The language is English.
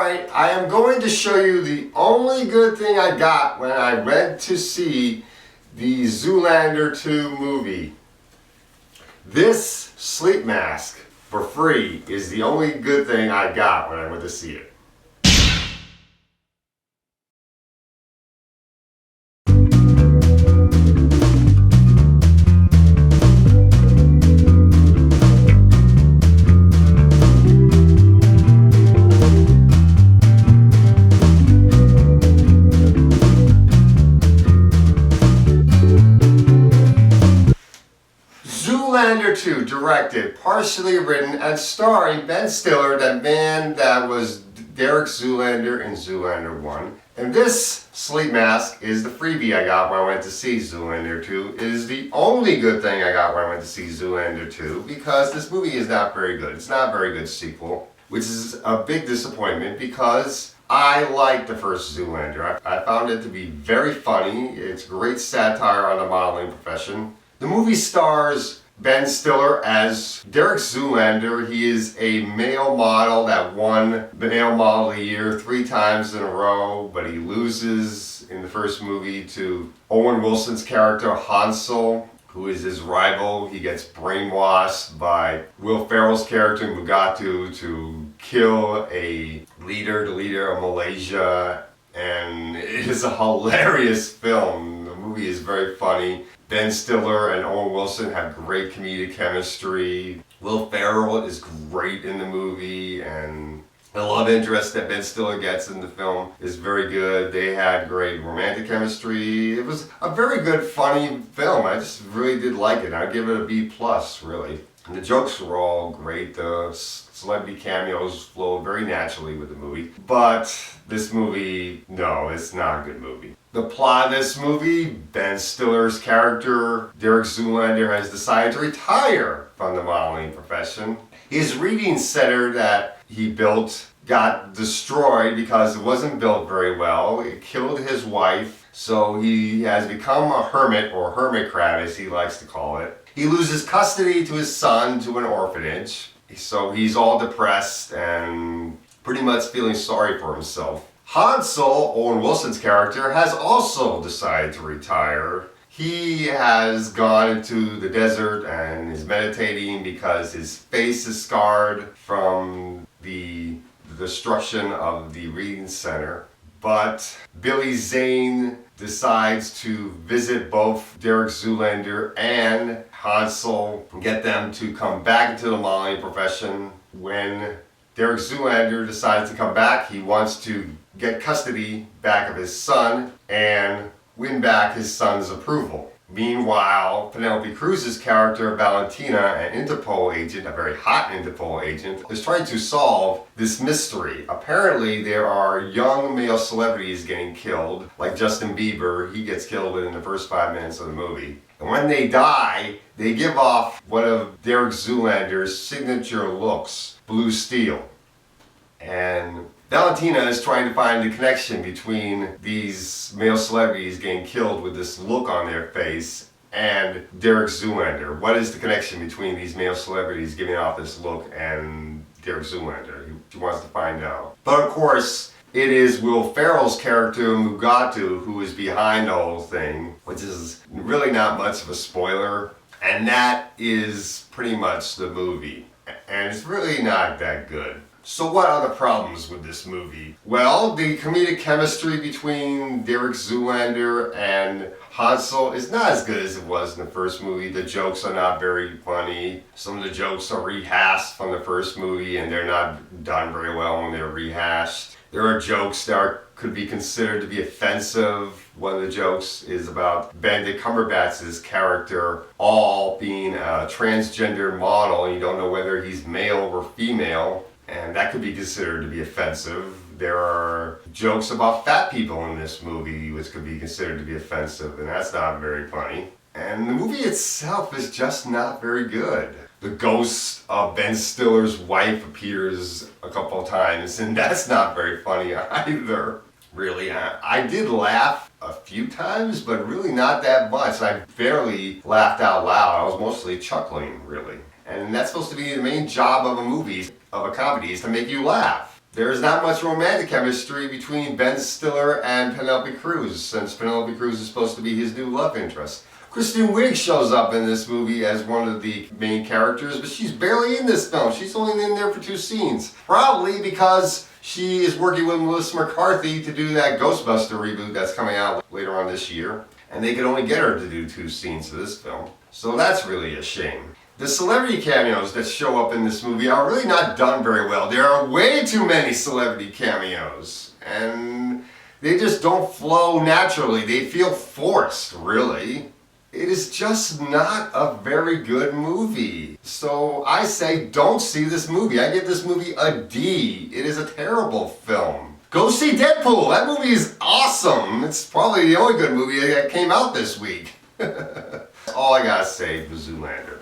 Alright, I am going to show you the only good thing I got when I went to see the Zoolander 2 movie. This sleep mask for free is the only good thing I got when I went to see it. Zoolander 2, directed, partially written, and starring Ben Stiller, that man that was Derek Zoolander in Zoolander 1. And this sleep mask is the freebie I got when I went to see Zoolander 2. It is the only good thing I got when I went to see Zoolander 2, because this movie is not very good. It's not a very good sequel, which is a big disappointment because I liked the first Zoolander. I found it to be very funny. It's great satire on the modeling profession. The movie stars Ben Stiller as Derek Zoolander. He is a male model that won the Male Model of the Year 3 times in a row, but he loses in the first movie to Owen Wilson's character Hansel, who is his rival. He gets brainwashed by Will Ferrell's character Mugatu to kill the leader of Malaysia, and it is a hilarious film. The movie is very funny. Ben Stiller and Owen Wilson have great comedic chemistry. Will Ferrell is great in the movie, and the love interest that Ben Stiller gets in the film is very good. They had great romantic chemistry. It was a very good, funny film. I just really did like it. I'd give it a B+, really. And the jokes were all great. The celebrity cameos flow very naturally with the movie. But this movie, no, it's not a good movie. The plot of this movie, Ben Stiller's character, Derek Zoolander, has decided to retire from the modeling profession. His reading center that he built got destroyed because it wasn't built very well. It killed his wife, so he has become a hermit, or hermit crab as he likes to call it. He loses custody to his son to an orphanage, so he's all depressed and pretty much feeling sorry for himself. Hansel, Owen Wilson's character, has also decided to retire. He has gone into the desert and is meditating because his face is scarred from the destruction of the reading center. But Billy Zane decides to visit both Derek Zoolander and Hansel and get them to come back into the modeling profession. When Derek Zoolander decides to come back, he wants to get custody back of his son and win back his son's approval. Meanwhile, Penelope Cruz's character, Valentina, an Interpol agent, a very hot Interpol agent, is trying to solve this mystery. Apparently, there are young male celebrities getting killed, like Justin Bieber. He gets killed within the first 5 minutes of the movie. And when they die, they give off one of Derek Zoolander's signature looks, blue steel. And Valentina is trying to find the connection between these male celebrities getting killed with this look on their face and Derek Zoolander. What is the connection between these male celebrities giving off this look and Derek Zoolander? She wants to find out. But of course, it is Will Ferrell's character Mugatu who is behind the whole thing, which is really not much of a spoiler. And that is pretty much the movie. And it's really not that good. So what are the problems with this movie? Well, the comedic chemistry between Derek Zoolander and Hansel is not as good as it was in the first movie. The jokes are not very funny. Some of the jokes are rehashed from the first movie, and they're not done very well when they're rehashed. There are jokes that could be considered to be offensive. One of the jokes is about Benedict Cumberbatch's character all being a transgender model, and you don't know whether he's male or female. And that could be considered to be offensive. There are jokes about fat people in this movie which could be considered to be offensive, and that's not very funny. And the movie itself is just not very good. The ghost of Ben Stiller's wife appears a couple of times, and that's not very funny either. Really, I did laugh a few times, but really not that much. I barely laughed out loud. I was mostly chuckling, really. And that's supposed to be the main job of a movie, of a comedy, is to make you laugh. There is not much romantic chemistry between Ben Stiller and Penelope Cruz, since Penelope Cruz is supposed to be his new love interest. Kristen Wiig shows up in this movie as one of the main characters, but she's barely in this film. She's only in there for 2 scenes. Probably because she is working with Melissa McCarthy to do that Ghostbuster reboot that's coming out later on this year. And they could only get her to do 2 scenes of this film. So that's really a shame. The celebrity cameos that show up in this movie are really not done very well. There are way too many celebrity cameos. And they just don't flow naturally. They feel forced, really. It is just not a very good movie. So I say don't see this movie. I give this movie a D. It is a terrible film. Go see Deadpool. That movie is awesome. It's probably the only good movie that came out this week. That's all I gotta say for Zoolander.